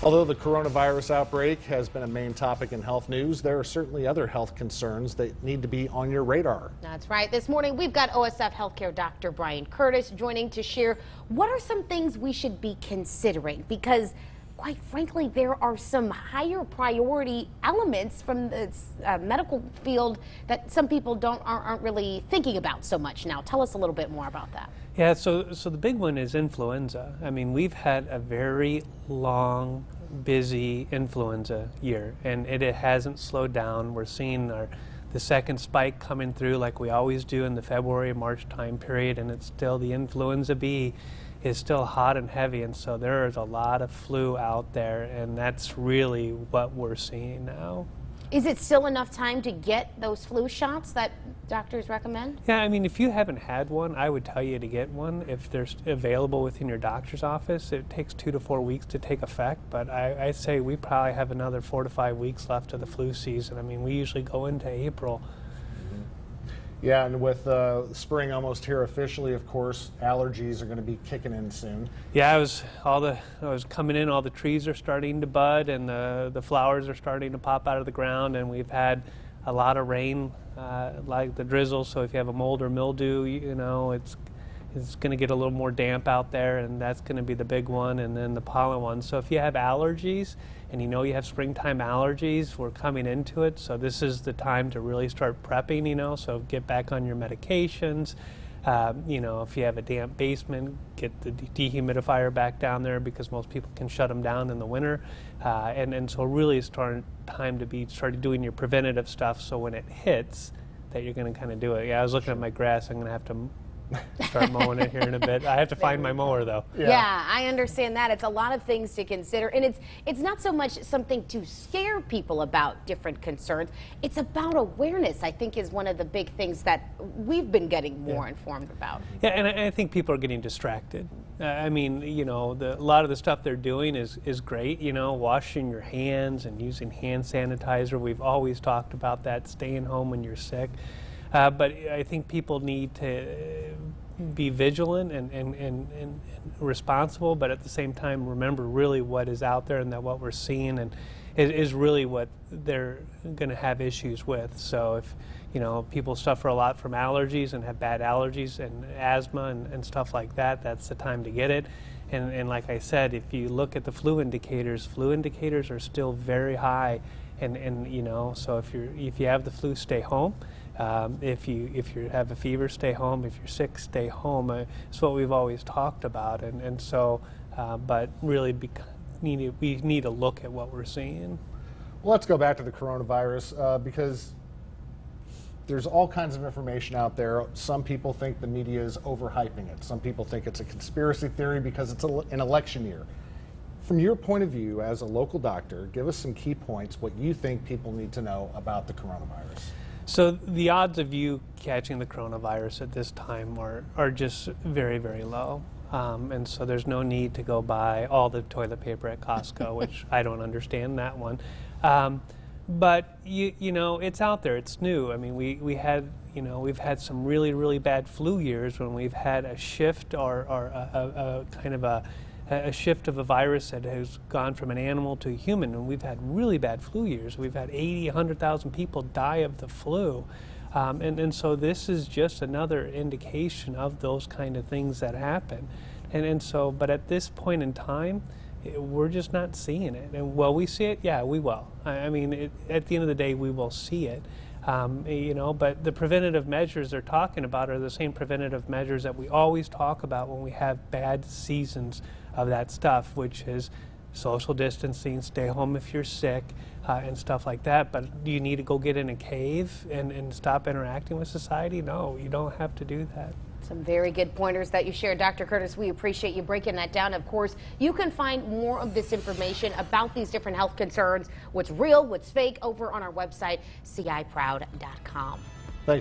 Although the coronavirus outbreak has been a main topic in health news, there are certainly other health concerns that need to be on your radar. That's right. This morning we've got OSF Healthcare Dr. Brian Curtis joining to share what are some things we should be considering, because quite frankly there are some higher priority elements from the medical field that some people aren't really thinking about so much now. Tell us a little bit more about that. Yeah, so the big one is influenza. I mean, we've had a very long, busy influenza year, and it hasn't slowed down. We're seeing the second spike coming through like we always do in the February, March time period, and it's still, the influenza B is still hot and heavy, and so there is a lot of flu out there, and that's really what we're seeing now. Is it still enough time to get those flu shots that doctors recommend? Yeah, I mean, if you haven't had one, I would tell you to get one. If they're available within your doctor's office, it takes 2 to 4 weeks to take effect, but I say we probably have another 4 to 5 weeks left of the flu season. I mean, we usually go into April. Yeah, and with spring almost here officially, of course, allergies are going to be kicking in soon. Yeah, I was coming in, all the trees are starting to bud, and the flowers are starting to pop out of the ground, and we've had a lot of rain, like the drizzle, so if you have a mold or mildew, you know, it's going to get a little more damp out there, and that's going to be the big one, and then the pollen one. So if you have allergies, and you know you have springtime allergies, we're coming into it, so this is the time to really start prepping, you know, so get back on your medications. You know, if you have a damp basement, get the dehumidifier back down there, because most people can shut them down in the winter. And so really it's time to start doing your preventative stuff, so when it hits, that you're going to kind of do it. Yeah, I was looking at my grass. I'm going to have to start mowing it here in a bit. I have to find my mower, though. Yeah, I understand that. It's a lot of things to consider, and it's not so much something to scare people about different concerns. It's about awareness, I think, is one of the big things that we've been getting more informed about. Yeah, and I think people are getting distracted. I mean, you know, a lot of the stuff they're doing is great, you know, washing your hands and using hand sanitizer. We've always talked about that, staying home when you're sick. But I think people need to be vigilant and responsible, but at the same time remember really what is out there, and that what we're seeing and is really what they're going to have issues with. So if, you know, people suffer a lot from allergies and have bad allergies and asthma and stuff like that, that's the time to get it. And like I said, if you look at the flu indicators are still very high, and you know, so if you have the flu, stay home. If you have a fever, stay home. If you're sick, stay home. It's what we've always talked about, and so, but really we need to look at what we're seeing. Well, let's go back to the coronavirus, because there's all kinds of information out there. Some people think the media is overhyping it. Some people think it's a conspiracy theory because it's an election year. From your point of view as a local doctor, give us some key points, what you think people need to know about the coronavirus. So the odds of you catching the coronavirus at this time are just very, very low. And so there's no need to go buy all the toilet paper at Costco, which I don't understand that one. But you know, it's out there, it's new. I mean, we've had some really, really bad flu years when we've had a shift or a kind of a shift of a virus that has gone from an animal to a human, and we've had really bad flu years. We've had 80, 100,000 people die of the flu. And so this is just another indication of those kind of things that happen. And so, but at this point in time, we're just not seeing it. And will we see it? Yeah, we will. I mean, at the end of the day, we will see it. You know, but the preventative measures they're talking about are the same preventative measures that we always talk about when we have bad seasons of that stuff, which is social distancing, stay home if you're sick, and stuff like that. But do you need to go get in a cave and stop interacting with society? No, you don't have to do that. Some very good pointers that you shared, Dr. Curtis. We appreciate you breaking that down. Of course, you can find more of this information about these different health concerns, what's real, what's fake, over on our website, ciproud.com.